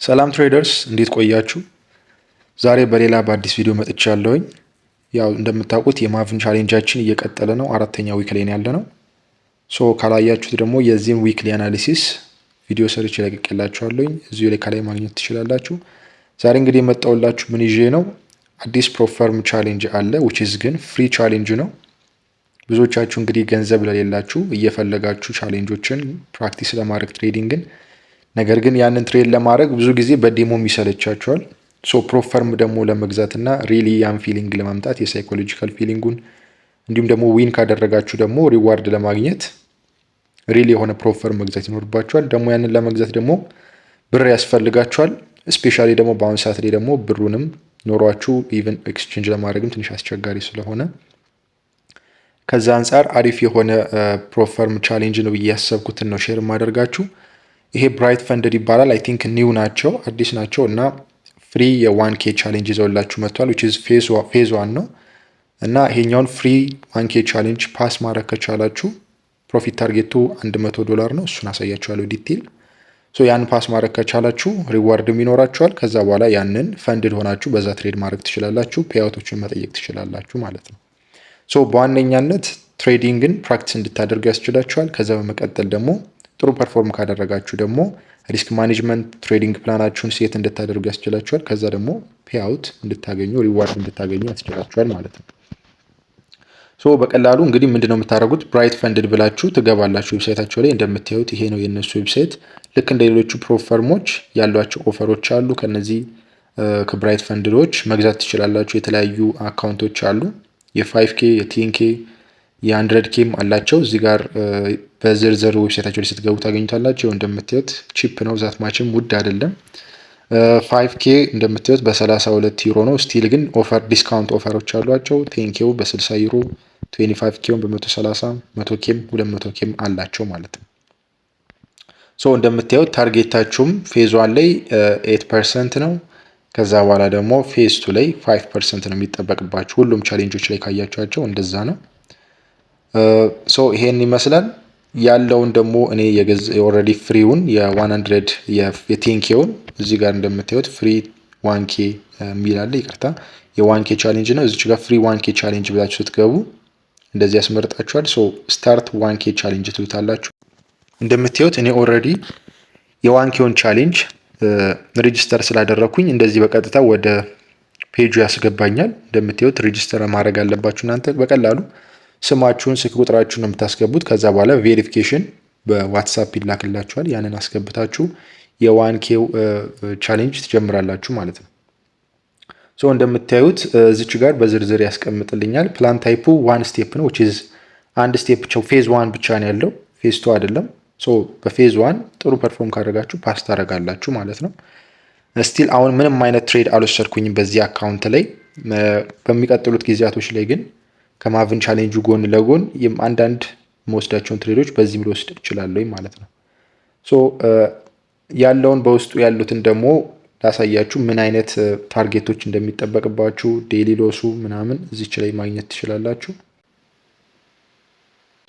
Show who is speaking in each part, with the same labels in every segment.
Speaker 1: ሰላም ትሬደርስ እንዴት ቆያችሁ? ዛሬ በሌላ በአዲስ ቪዲዮ መጥቻለሁኝ። ያው እንደምታውቁት የማቭን ቻሌንጃችን እየቀጠለ ነው። አራተኛ ዊክ ላይ ያለ ነው። ካላያችሁት ደግሞ የዚህን ዊክሊ አናሊሲስ ቪዲዮ ሰርች ለቅቄላችኋለሁኝ። እዚሁ ላይ ከላይ ማግኘት ትችላላችሁ። ዛሬ እንግዲህ የመጣሁላችሁ ምን ይዤ ነው? አዲስ ፕሮፈርም ቻሌንጅ አለ which is ግን ፍሪ ቻሌንጅ ነው። ብዙዎቻችሁ እንግዲህ ገንዘብ ለሌላችሁ እየፈለጋችሁ ቻሌንጆችን ፕራክቲስ ለማድረግ ትሬዲንግን ነገር ግን ያንን ትሬድ ለማድረግ ብዙ ጊዜ በዴሞም ይሰለቻቸዋል። ፕሮፈርም ደግሞ ለመግዛትና ሪሊ ያን ፊሊንግ ለማምጣት የሳይኮሎጂካል ፊሊንጉን እንዲሁም ደግሞ ዊን ካደረጋችሁ ደግሞ ሪዋርድ ለማግኘት ሪሊ የሆነ ፕሮፈርም መግዛት ይኖርባችኋል። ደግሞ ያንን ለመግዛት ደግሞ ብር ያስፈልጋችኋል። ስፔሻሊ ደግሞ በአሁኑ ሰዓት ላይ ደግሞ ብሩንም ኖሯችሁ ኢቨን ኤክስቼንጅ ለማድረግም ትንሽ አስቸጋሪ ስለሆነ ከዛ አንጻር አሪፍ የሆነ ፕሮፈርም ቻሌንጅ ነው ብዬ ያሰብኩትን ነው ሼር ማደርጋችሁ። ይሄ ብራይት ፈንድድ ይባላል። አይ ቲንክ ኒው ናቸው፣ አዲስ ናቸው እና ፍሪ የ1K ቻሌንጅ ይዘውላችሁ መጥቷል which is ፌዝ 1 ነው እና ይሄኛውን ፍሪ 1K ቻሌንጅ ፓስ ማድረግ ከቻላችሁ ፕሮፊት ታርጌቱ $100 ነው። እሱን አሳያችኋለሁ ዲቴል። ያን ፓስ ማድረግ ከቻላችሁ ሪዋርድም ይኖራችኋል። ከዛ በኋላ ያንን ፈንድድ ሆናችሁ በዛ ትሬድ ማድረግ ትችላላችሁ፣ ፔአውቶችን መጠየቅ ትችላላችሁ ማለት ነው። በዋነኛነት ትሬዲንግን ፕራክቲስ እንድታደርጉ ያስችላችኋል። ከዛ በመቀጠል ደግሞ ጥሩ ፐርፎርም ካደረጋችሁ ደግሞ ሪስክ ማኔጅመንት ትሬዲንግ ፕላናችሁን ሴት እንድታደርጉ ያስችላችኋል። ከዛ ደግሞ ፔአውት እንድታገኙ ሪዋርድ እንድታገኙ ያስችላችኋል ማለት ነው። በቀላሉ እንግዲህ ምንድነው የምታደርጉት? ብራይት ፈንድድ ብላችሁ ትገባላችሁ ዌብሳይታቸው ላይ። እንደምታዩት ይሄ ነው የእነሱ ዌብሳይት። ልክ እንደ ሌሎቹ ፕሮፈርሞች ያሏቸው ኦፈሮች አሉ። ከነዚህ ከብራይት ፈንድዶች መግዛት ትችላላችሁ። የተለያዩ አካውንቶች አሉ። የ5K የ10K የ100Kም አላቸው። እዚህ ጋር በዝርዝር ዌብሳይታቸው ላይ ስትገቡ ታገኙታላችሁ። እንደምታዩት ቺፕ ነው፣ ዛት ማችም ውድ አይደለም። 5K እንደምታዩት በ32 ዩሮ ነው። ስቲል ግን ኦፈር ዲስካውንት ኦፈሮች አሏቸው። 10Kው በ60 ዩሮ፣ 25Kውን በ130፣ 100Kም 200Kም አላቸው ማለት ነው። እንደምታዩት ታርጌታችሁም ፌዝ 1 ላይ 8% ነው። ከዛ በኋላ ደግሞ ፌዝ 2 ላይ 5% ነው የሚጠበቅባችሁ። ሁሉም ቻሌንጆች ላይ ካያችኋቸው እንደዛ ነው። ይሄን ይመስላል ያለውን ደግሞ እኔ ኦልሬዲ ፍሪውን የ100 የ10Kውን እዚህ ጋር እንደምታዩት ፍሪ 1K የሚል አለ። ይቅርታ የ1K ቻሌንጅ ነው። እዚች ጋር ፍሪ 1K ቻሌንጅ ብላችሁ ስትገቡ እንደዚህ ያስመርጣችኋል። ስታርት 1K ቻሌንጅ ትሉታላችሁ። እንደምታዩት እኔ ኦልሬዲ የ1Kውን ቻሌንጅ ሬጂስተር ስላደረኩኝ እንደዚህ በቀጥታ ወደ ፔጁ ያስገባኛል። እንደምታዩት ሬጂስተር ማድረግ አለባችሁ እናንተ በቀላሉ ስማችሁን፣ ስልክ ቁጥራችሁን ነው የምታስገቡት። ከዛ በኋላ ቬሪፊኬሽን በዋትሳፕ ይላክላችኋል። ያንን አስገብታችሁ የ1K ቻሌንጅ ትጀምራላችሁ ማለት ነው። እንደምታዩት እዚች ጋር በዝርዝር ያስቀምጥልኛል። ፕላን ታይፑ 1 ስቴፕ ነው which is አንድ ስቴፕ ብቻ ፌዝ 1 ብቻ ነው ያለው፣ ፌዝ 2 አይደለም። በፌዝ 1 ጥሩ ፐርፎርም ካደረጋችሁ ፓስ ታደርጋላችሁ ማለት ነው። ስቲል አሁን ምንም አይነት ትሬድ አልወሰድኩኝም በዚህ አካውንት ላይ። በሚቀጥሉት ጊዜያቶች ላይ ግን ከማቭን ቻሌንጁ ጎን ለጎን አንዳንድ መወስዳቸውን ትሬዶች በዚህም ልወስድ እችላለሁ ማለት ነው። ያለውን በውስጡ ያሉትን ደግሞ ላሳያችሁ ምን አይነት ታርጌቶች እንደሚጠበቅባችሁ ዴይሊ ሎሱ ምናምን እዚች ላይ ማግኘት ትችላላችሁ።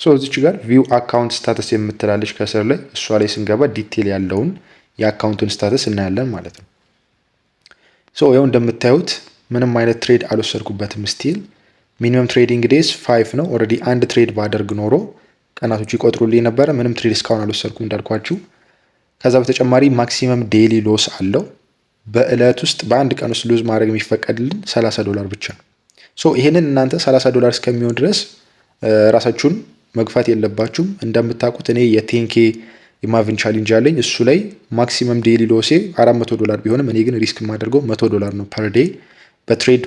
Speaker 1: እዚች ጋር ቪው አካውንት ስታተስ የምትላለች ከስር ላይ፣ እሷ ላይ ስንገባ ዲቴል ያለውን የአካውንቱን ስታተስ እናያለን ማለት ነው። ይኸው እንደምታዩት ምንም አይነት ትሬድ አልወሰድኩበትም ስቲል ሚኒመም ትሬዲንግ ዴይስ 5 ነው። ኦልሬዲ አንድ ትሬድ ባደርግ ኖሮ ቀናቶቹ ይቆጥሩልኝ ነበረ። ምንም ትሬድ እስካሁን አልወሰድኩም እንዳልኳችሁ። ከዛ በተጨማሪ ማክሲመም ዴይሊ ሎስ አለው። በእለት ውስጥ በአንድ ቀን ውስጥ ሉዝ ማድረግ የሚፈቀድልን $30 ብቻ ነው። ይሄንን እናንተ $30 እስከሚሆን ድረስ ራሳችሁን መግፋት የለባችሁም። እንደምታውቁት እኔ የ10K የማቭን ቻሌንጅ አለኝ። እሱ ላይ ማክሲመም ዴይሊ ሎሴ $400 ቢሆንም እኔ ግን ሪስክ የማደርገው $100 ነው ፐር ዴይ።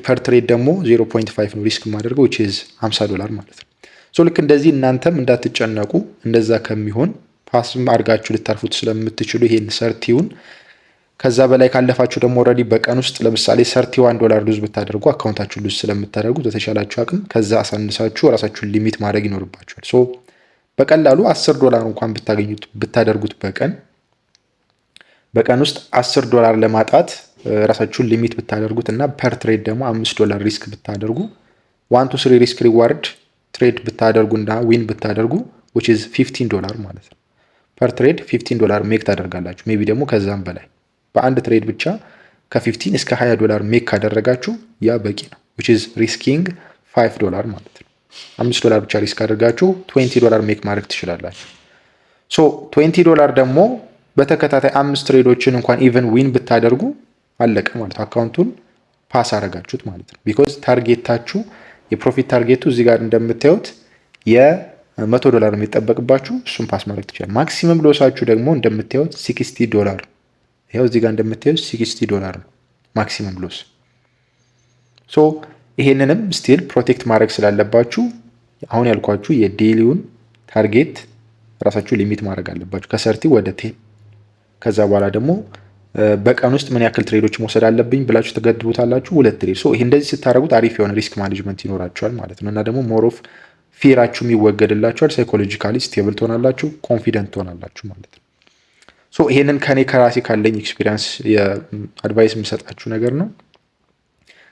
Speaker 1: ፐር ትሬድ ደግሞ 0.5 ነው ሪስክ የማደርገው which is $50 ማለት ነው። ልክ እንደዚህ እናንተም እንዳትጨነቁ፣ እንደዛ ከሚሆን ፓስም አድርጋችሁ ልታርፉት ስለምትችሉ ይሄን ሰርቲውን ከዛ በላይ ካለፋችሁ ደግሞ ኦልሬዲ በቀን ውስጥ ለምሳሌ $31 ሉዝ ብታደርጉ አካውንታችሁን ሉዝ ስለምታደርጉ በተሻላችሁ አቅም ከዛ አሳንሳችሁ ራሳችሁን ሊሚት ማድረግ ይኖርባችኋል። በቀላሉ $10 እንኳን ብታደርጉት በቀን ውስጥ $10 ለማጣት ራሳችሁን ሊሚት ብታደርጉት እና ፐር ትሬድ ደግሞ $5 ሪስክ ብታደርጉ 1 to 3 ሪስክ ሪዋርድ ትሬድ ብታደርጉ እና ዊን ብታደርጉ which is $15 ማለት ነው። ፐር ትሬድ $15 ሜክ ታደርጋላችሁ። ሜቢ ደግሞ ከዛም በላይ በአንድ ትሬድ ብቻ ከ15 እስከ $20 ሜክ ካደረጋችሁ ያ በቂ ነው። which is risking $5 ማለት ነው። $5 ብቻ ሪስክ አድርጋችሁ $20 ሜክ ማድረግ ትችላላችሁ። ሶ $20 ደግሞ በተከታታይ 5 ትሬዶችን እንኳን ኢቨን ዊን ብታደርጉ አለቀ ማለት ነው። አካውንቱን ፓስ አረጋችሁት ማለት ነው። ቢኮዝ ታርጌታችሁ የፕሮፊት ታርጌቱ እዚህ ጋር እንደምታዩት $100 የሚጠበቅባችሁ እሱን ፓስ ማድረግ ትችላል። ማክሲመም ሎሳችሁ ደግሞ እንደምታዩት $60 ይኸው እዚህ ጋር እንደምታዩት $60 ነው ማክሲመም ሎስ። ሶ ይሄንንም ስቲል ፕሮቴክት ማድረግ ስላለባችሁ አሁን ያልኳችሁ የዴሊውን ታርጌት ራሳችሁ ሊሚት ማድረግ አለባችሁ ከሰርቲ ወደ 10። ከዛ በኋላ ደግሞ በቀን ውስጥ ምን ያክል ትሬዶች መውሰድ አለብኝ ብላችሁ ተገድቡታላችሁ። 2 ትሬድ። ሶ ይሄ እንደዚህ ስታደርጉት አሪፍ የሆነ ሪስክ ማኔጅመንት ይኖራችኋል ማለት ነው። እና ደግሞ ሞር ኦፍ ፊራችሁ ይወገድላችኋል። ሳይኮሎጂካሊ ስቴብል ትሆናላችሁ፣ ኮንፊደንት ትሆናላችሁ ማለት ነው። ሶ ይሄንን ከራሴ ካለኝ ኤክስፒሪየንስ የአድቫይስ የምሰጣችሁ ነገር ነው።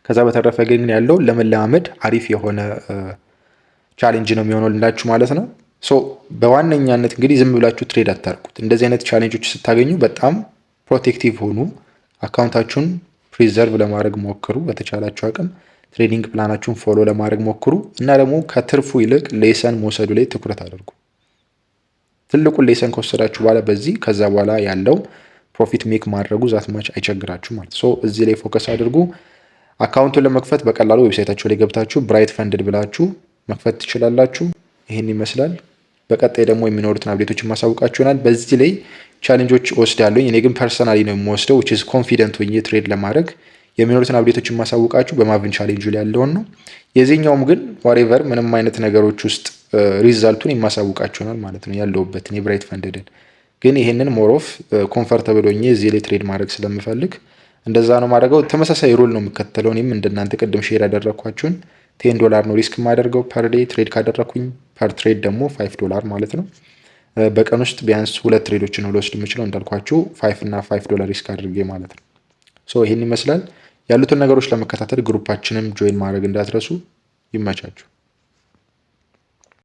Speaker 1: ከዛ በተረፈ ግን ያለው ለመለማመድ አሪፍ የሆነ ቻሌንጅ ነው የሚሆነው ልላችሁ ማለት ነው። ሶ በዋነኛነት እንግዲህ ዝም ብላችሁ ትሬድ አታርጉት። እንደዚህ አይነት ቻሌንጆች ስታገኙ በጣም ፕሮቴክቲቭ ሆኑ። አካውንታችሁን ፕሪዘርቭ ለማድረግ ሞክሩ። በተቻላችሁ አቅም ትሬዲንግ ፕላናችሁን ፎሎ ለማድረግ ሞክሩ እና ደግሞ ከትርፉ ይልቅ ሌሰን መውሰዱ ላይ ትኩረት አድርጉ። ትልቁን ሌሰን ከወሰዳችሁ በኋላ ከዛ በኋላ ያለው ፕሮፊት ሜክ ማድረጉ ዛትማች አይቸግራችሁ ማለት ሶ እዚህ ላይ ፎከስ አድርጉ። አካውንቱን ለመክፈት በቀላሉ ዌብሳይታችሁ ላይ ገብታችሁ ብራይት ፈንድድ ብላችሁ መክፈት ትችላላችሁ። ይህን ይመስላል። በቀጣይ ደግሞ የሚኖሩትን አፕዴቶች ማሳውቃችሁ ይሆናል። በዚህ ላይ ቻሌንጆች ወስዳለሁ። እኔ ግን ፐርሰናሊ ነው የምወስደው which is ኮንፊደንት ሆኜ ትሬድ ለማድረግ የሚኖሩትን አፕዴቶች ማሳውቃችሁ በማቪን ቻሌንጁ ላይ ያለውን ነው። የዚህኛውም ግን ዋሬቨር ምንም አይነት ነገሮች ውስጥ ሪዛልቱን የማሳውቃችሁ ይሆናል ማለት ነው ያለውበትን የብራይት ፈንድድን። ግን ይሄንን ሞር ኦፍ ኮምፎርታብል ሆኜ እዚህ ላይ ትሬድ ማድረግ ስለምፈልግ እንደዛ ነው ማድረገው። ተመሳሳይ ሩል ነው የምከተለው። እኔም እንደናንተ ቅድም ሼር ያደረኳችሁን $10 ነው ሪስክ ማደርገው ፐር ዴይ ትሬድ ካደረኩኝ፣ ፐር ትሬድ ደግሞ $5 ማለት ነው። በቀን ውስጥ ቢያንስ 2 ትሬዶችን ነው ልወስድ የምችለው እንዳልኳችሁ $5 እና $5 ሪስክ አድርጌ ማለት ነው። ሶ ይሄን ይመስላል። ያሉትን ነገሮች ለመከታተል ግሩፓችንም ጆይን ማድረግ እንዳትረሱ። ይመቻችሁ።